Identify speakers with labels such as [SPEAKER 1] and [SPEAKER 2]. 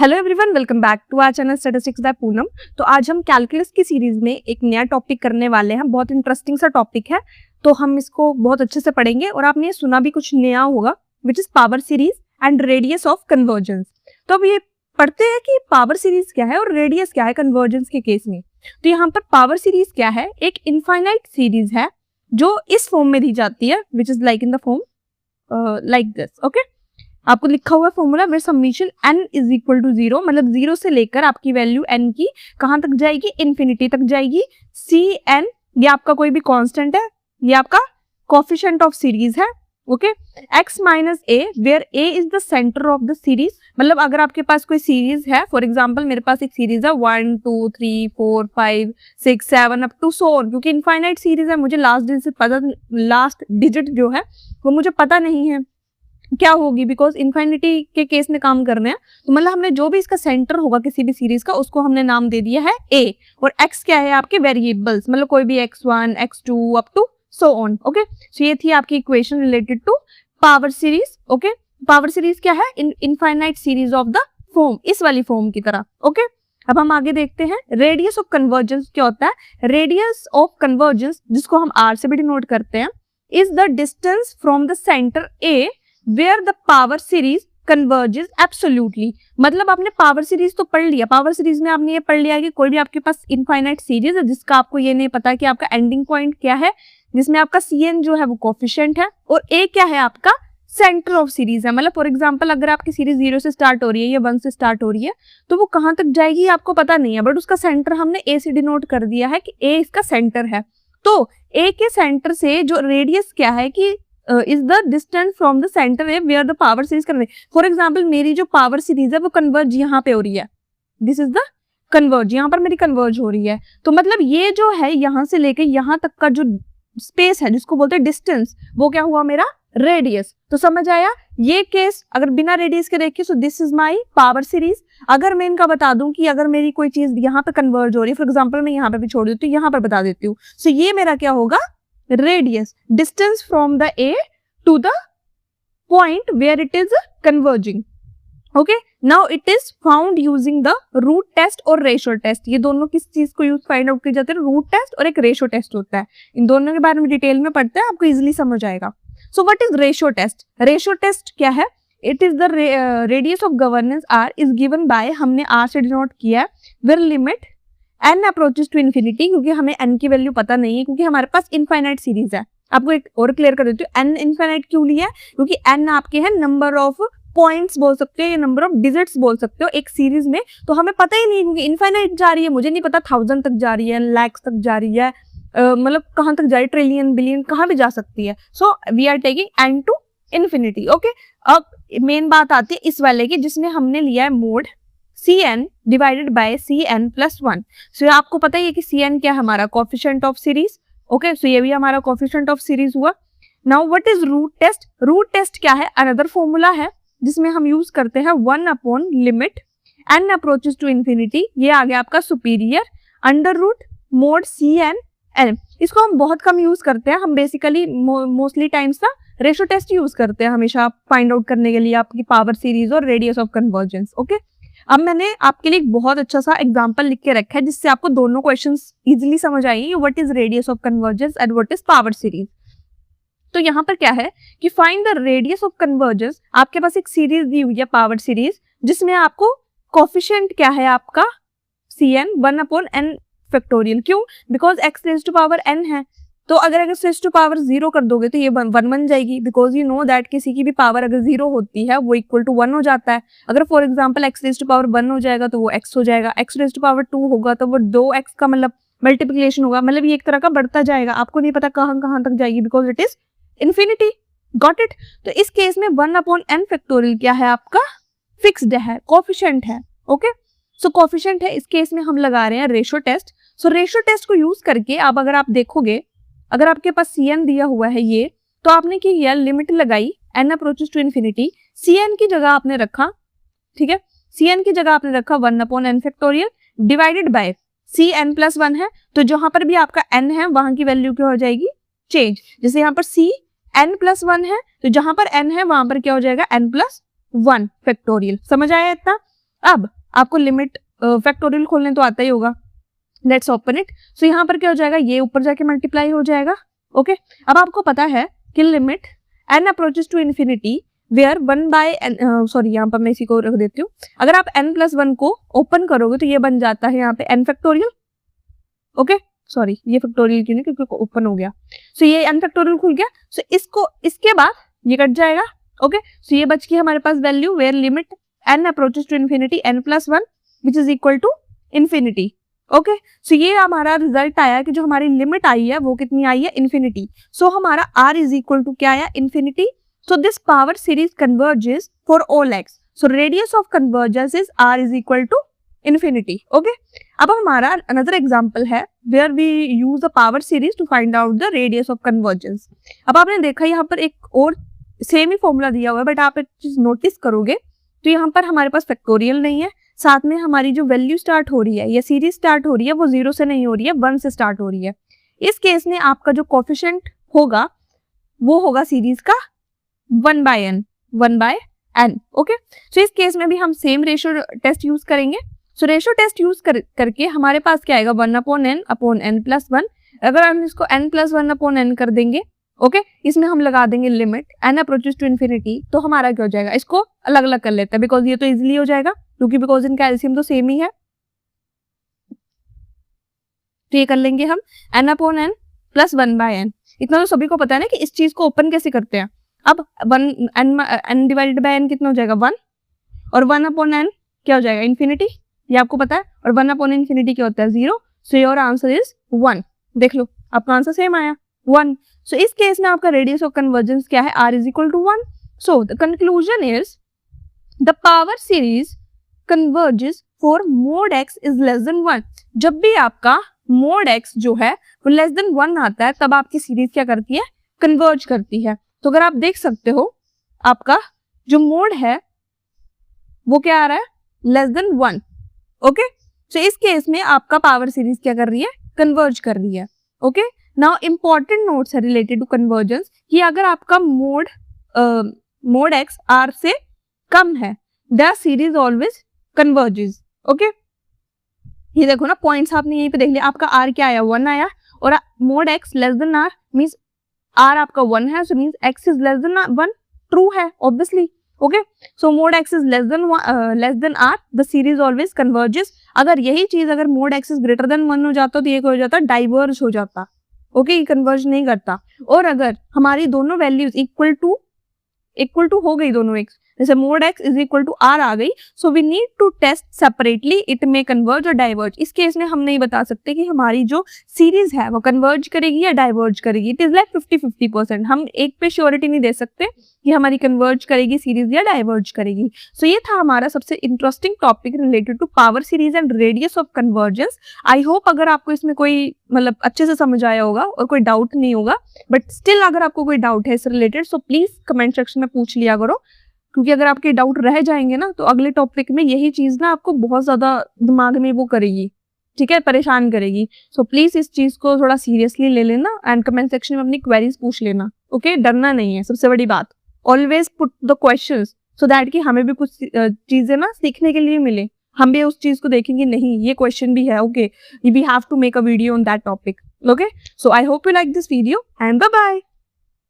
[SPEAKER 1] Hello everyone, welcome back to our channel statistics by Poonam. तो आज हम कैलकुलस की सीरीज में एक नया टॉपिक करने वाले हैं। बहुत इंटरेस्टिंग सा टॉपिक है, तो हम इसको बहुत अच्छे से पढ़ेंगे और आपने ये सुना भी कुछ नया होगा, which is power series and radius of convergence. तो अब ये पढ़ते हैं कि पावर सीरीज क्या है और रेडियस क्या है कन्वर्जेंस के केस में। तो यहाँ पर पावर सीरीज क्या है, एक इनफाइनाइट सीरीज है जो इस फॉर्म में दी जाती है, which is like in the form like this. Okay, आपको लिखा हुआ formula where summation n is equal to 0, मतलब 0 से लेकर आपकी वैल्यू n की कहां तक जाएगी, इन्फिनिटी तक जाएगी। Cn ये आपका कोई भी कांस्टेंट है, ये आपका कोफिशिएंट ऑफ सीरीज है। Okay, x minus a where a is the centre of the series, मतलब अगर आपके पास कोई सीरीज है, फॉर एग्जांपल मेरे पास एक सीरीज है 1 2 3 4 5 6 7 अप टू सो ऑन, क्योंकि इनफाइनाइट सीरीज है, मुझे लास्ट डिजिट जो है वो मुझे पता नहीं है क्या होगी, बिकॉज इन्फिनिटी के केस में काम करने हैं। तो मतलब हमने जो भी इसका सेंटर होगा किसी भी सीरीज का, उसको हमने नाम दे दिया है a, और x क्या है आपके वेरिएबल्स, मतलब कोई भी x1 x2 up to so on. Okay, so ये थी आपकी equation related to power series. Okay, power series क्या है, infinite series of the form, इस वाली फॉर्म की तरह। ओके, अब हम आगे देखते हैं रेडियस ऑफ कन्वर्जेंस क्या होता है। रेडियस ऑफ कन्वर्जेंस, जिसको हम r से भी डिनोट करते हैं, is the distance from the centre a where the power series converges absolutely। मतलब आपने पावर सीरीज तो पढ़ लिया, पावर सीरीज में आपने ये पढ़ लिया कि कोई भी आपके पास इनफाइनाइट सीरीज है जिसका आपको ये नहीं पता कि आपका एंडिंग पॉइंट क्या है, जिसमें आपका Cn जो है वो कोफिशिएंट है और A क्या है आपका सेंटर ऑफ सीरीज है। मतलब फॉर एग्जांपल अगर आपकी सीरीज 0 से स्टार्ट हो रही है या 1 से स्टार्ट हो रही है, तो वो कहां तक जाएगी आपको पता नहीं है, बट उसका सेंटर हमने A से डिनोट कर दिया है कि A इसका सेंटर है। तो A के सेंटर से जो रेडियस क्या है कि is the distance from the centre है where the power series converge. For example मेरी जो पावर सीरीज है वो कन्वर्ज यहाँ पे हो रही है, दिस इज द कन्वर्ज, यहाँ पर मेरी कन्वर्ज हो रही है। तो मतलब ये जो है यहाँ से लेके यहाँ तक का जो स्पेस है जिसको बोलते हैं डिस्टेंस, वो क्या हुआ मेरा रेडियस। तो समझ आया ये केस, अगर बिना रेडियस के देखिए so this is my power series. अगर मैं इनका बता दूं कि अगर मेरी कोई चीज यहाँ पे कन्वर्ज हो रही है, फॉर एग्जाम्पल मैं यहाँ पे भी छोड़ देती हूँ, यहाँ पर बता देती हूँ, सो ये मेरा क्या होगा radius, distance from the A to the point where it is converging. Okay, now it is found using the root test और ratio test। ये दोनों किस चीज को यूज फाइंड आउट किए जाते हैं, रूट टेस्ट और एक रेशियो टेस्ट होता है। इन दोनों के बारे में डिटेल में पढ़ते हैं, आपको इजिली समझ आएगा। So what is ratio test? Ratio test क्या है, it is the radius of governance r is given by, हमने r से डिनोट किया है, where limit n approaches to infinity, क्योंकि हमें n की वैल्यू पता नहीं है, क्योंकि हमारे पास इनफाइनाइट सीरीज है। आपको एक और क्लियर कर देती हूँ, n इनफाइनाइट क्यों लिया है, क्योंकि n आपके है नंबर ऑफ पॉइंट्स बोल सकते हो या नंबर ऑफ डिजिट्स बोल सकते हो एक सीरीज में। तो हमें पता ही नहीं, क्योंकि इनफाइनाइट जा रही है, मुझे नहीं पता 1000 तक जा रही है, लैक्स तक जा रही है, मतलब कहाँ तक जा रही है, ट्रिलियन बिलियन कहाँ भी जा सकती है। So we are taking n to infinity. Okay, अब मेन बात आती है इस वाले की, जिसमें हमने लिया है mod Cn divided by Cn plus 1। So आपको पता ही है कि Cn क्या है, हमारा coefficient of series. Okay, so ये भी हमारा कोफिशिएंट ऑफ सीरीज हुआ। Now what is root test? Root test क्या है, अनदर फॉर्मूला है जिसमें हम यूज करते हैं 1 upon limit n approaches to infinity, ये आ गया आपका superior, under root mod Cn n। इसको हम बहुत कम यूज करते हैं, हम बेसिकली मोस्टली टाइम्स ना रेशियो टेस्ट यूज करते हैं हमेशा फाइंड आउट करने के लिए आपकी पावर सीरीज और रेडियस ऑफ कन्वर्जेंस। ओके, अब मैंने आपके लिए एक बहुत अच्छा सा एग्जांपल लिख के रखा है जिससे आपको दोनों क्वेश्चंस इजीली समझ आएंगे, what is radius of convergence and what is power series. तो यहाँ पर क्या है कि find the radius of convergence, आपके पास एक सीरीज दी हुई है पावर सीरीज, जिसमें आपको कोफिशिएंट क्या है आपका Cn 1 अपॉन n फैक्टोरियल। क्यों? Because x raise to power n है, तो अगर x रेज टू पावर 0 कर दोगे तो ये 1 बन जाएगी, बिकॉज यू नो दैट किसी की भी पावर अगर 0 होती है वो इक्वल टू 1 हो जाता है। अगर for example x raise to power 1 हो जाएगा तो वो x हो जाएगा, x रेज टू पावर 2 होगा तो वो 2x का मतलब मल्टीप्लिकेशन होगा, मतलब ये एक तरह का बढ़ता जाएगा, आपको नहीं पता कहाँ तक जाएगी, because it is infinity. Got it? तो इस केस में 1 अपॉन n फैक्टोरियल क्या है आपका, फिक्स्ड है, कोफिशिएंट है। ओके, सो कोफिशिएंट है, इस केस में हम लगा रहे हैं ratio test. So ratio test को यूज करके अब अगर आप देखोगे, अगर आपके पास Cn दिया हुआ है ये, तो आपने क्या किया, लिमिट लगाई n approaches to infinity, Cn की जगह आपने रखा, ठीक है, Cn की जगह आपने रखा 1 upon n factorial divided by Cn plus 1 है, तो जहां पर भी आपका n है वहां की वैल्यू क्या हो जाएगी, चेंज। जैसे यहाँ पर Cn प्लस 1 है, तो जहां पर n है वहां पर क्या हो जाएगा, n प्लस 1 फैक्टोरियल। समझ आया इतना? अब आपको लिमिट फैक्टोरियल खोलने तो आता ही होगा, लेट्स ओपन इट। सो यहाँ पर क्या हो जाएगा, ये ऊपर जाके मल्टीप्लाई हो जाएगा। ओके अब आपको पता है कि limit n approaches to infinity where 1 by n, sorry यहाँ पर मैं इसी को रख देती हूँ। अगर आप n+1 को ओपन करोगे तो ये बन जाता है यहाँ पे n फैक्टोरियल। ओके सॉरी ये फैक्टोरियल क्यों नहीं, क्योंकि ओपन हो गया। सो ये n फैक्टोरियल खुल गया। सो इसको इसके बाद ये कट जाएगा। ओके सो ये बच गई हमारे पास value where limit n approaches to infinity n+1 which is equal to infinity. Okay so ये हमारा रिजल्ट आया कि जो हमारी लिमिट आई है वो कितनी आई है, इन्फिनिटी। सो हमारा r इज इक्वल टू क्या आया, infinity. So this power series converges for all x। So radius of convergence is r is equal to infinity. Okay अब हमारा अनदर एग्जांपल है where we use the power series to find out the radius of convergence. अब आपने देखा यहाँ पर एक और सेम ही फॉर्मूला दिया हुआ है, बट आप एक चीज नोटिस करोगे तो यहाँ पर हमारे पास फैक्टोरियल नहीं है, साथ में हमारी जो वैल्यू स्टार्ट हो रही है या सीरीज स्टार्ट हो रही है वो 0 से नहीं हो रही है, 1 से स्टार्ट हो रही है। इस केस में आपका जो कोफिशिएंट होगा वो होगा सीरीज का 1/n। ओके सो इस केस में भी हम सेम रेशियो टेस्ट यूज करेंगे। सो रेशियो टेस्ट यूज करके हमारे पास क्या आएगा, 1/n/n+1। अगर हम इसको n+1/n कर देंगे, ओके इसमें हम लगा देंगे limit n approaches to infinity, तो हमारा क्या हो जाएगा, इसको अलग अलग कर लेते हैं बिकॉज ये तो इजिली हो जाएगा क्योंकि बिकॉज इनका एलसीएम तो सेम ही है। तो ये कर लेंगे हम n/n+1/n। इतना तो सभी को पता है ना कि इस चीज को ओपन कैसे करते हैं। अब n डिवाइडेड बाय n कितना हो जाएगा, 1, और 1/n क्या हो जाएगा, इन्फिनिटी, ये आपको पता है, और 1/∞ क्या होता है, 0। So your answer is 1। देख लो आपका आंसर सेम आया, 1। सो इस केस में आपका रेडियस ऑफ कन्वर्जेंस क्या है, r is equal to 1। So the conclusion is the power series converges for mod x is less than 1। जब भी आपका मोड x जो है वो लेस देन 1 आता है तब आपकी सीरीज क्या करती है, कन्वर्ज करती है। तो अगर आप देख सकते हो आपका जो मोड है वो क्या आ रहा है, लेस देन 1। ओके सो इस केस में आपका पावर सीरीज क्या कर रही है, कन्वर्ज कर रही है। ओके नाउ इंपॉर्टेंट नोट्स है रिलेटेड टू कन्वर्जेंस कि अगर आपका मोड x r से कम है the series always converges. Okay ये देखो ना पॉइंट्स आपने यहीं पे देख लिया, आपका r क्या आया, 1 आया, और mod x less than r means r आपका 1 है, so means x is less than 1, true है obviously. Okay so mod x is less than r the series always converges. अगर यही चीज अगर mod x is greater than 1 हो जाता तो ये हो जाता, डाइवर्ज हो जाता। ओके ये कन्वर्ज नहीं करता। और अगर हमारी दोनों वैल्यूज इक्वल टू हो गई दोनों x, जैसे mod x is equal to r आ गई, so we need to test separately it may converge और डाइवर्ज। इस केस में हम नहीं बता सकते कि हमारी जो सीरीज है वो कन्वर्ज करेगी या डाइवर्ज करेगी। It is like 50-50%। हम एक पे श्योरिटी नहीं दे सकते कि हमारी कन्वर्ज करेगी सीरीज या डाइवर्ज करेगी। सो ये था हमारा सबसे interesting topic related to power series and radius of convergence. I hope अगर आपको इसमें कोई मतलब अच्छे से समझ आया होगा और कोई डाउट नहीं होगा, बट स्टिल अगर आपको कोई डाउट है इससे related so please comment section में पूछ लिया करो, क्योंकि अगर आपके डाउट रह जाएंगे ना तो अगले टॉपिक में यही चीज ना आपको बहुत ज्यादा दिमाग में वो करेगी, ठीक है, परेशान करेगी। सो प्लीज इस चीज को थोड़ा सीरियसली ले लेना एंड कमेंट सेक्शन में अपनी क्वेरीज पूछ लेना। ओके डरना नहीं है, सबसे बड़ी बात, always put the questions so that कि हमें भी कुछ चीजें ना सीखने के लिए मिले, हम भी उस चीज को देखेंगे, नहीं ये क्वेश्चन भी है, okay we have to make a video on that topic. Okay so I hope you like this video and bye bye.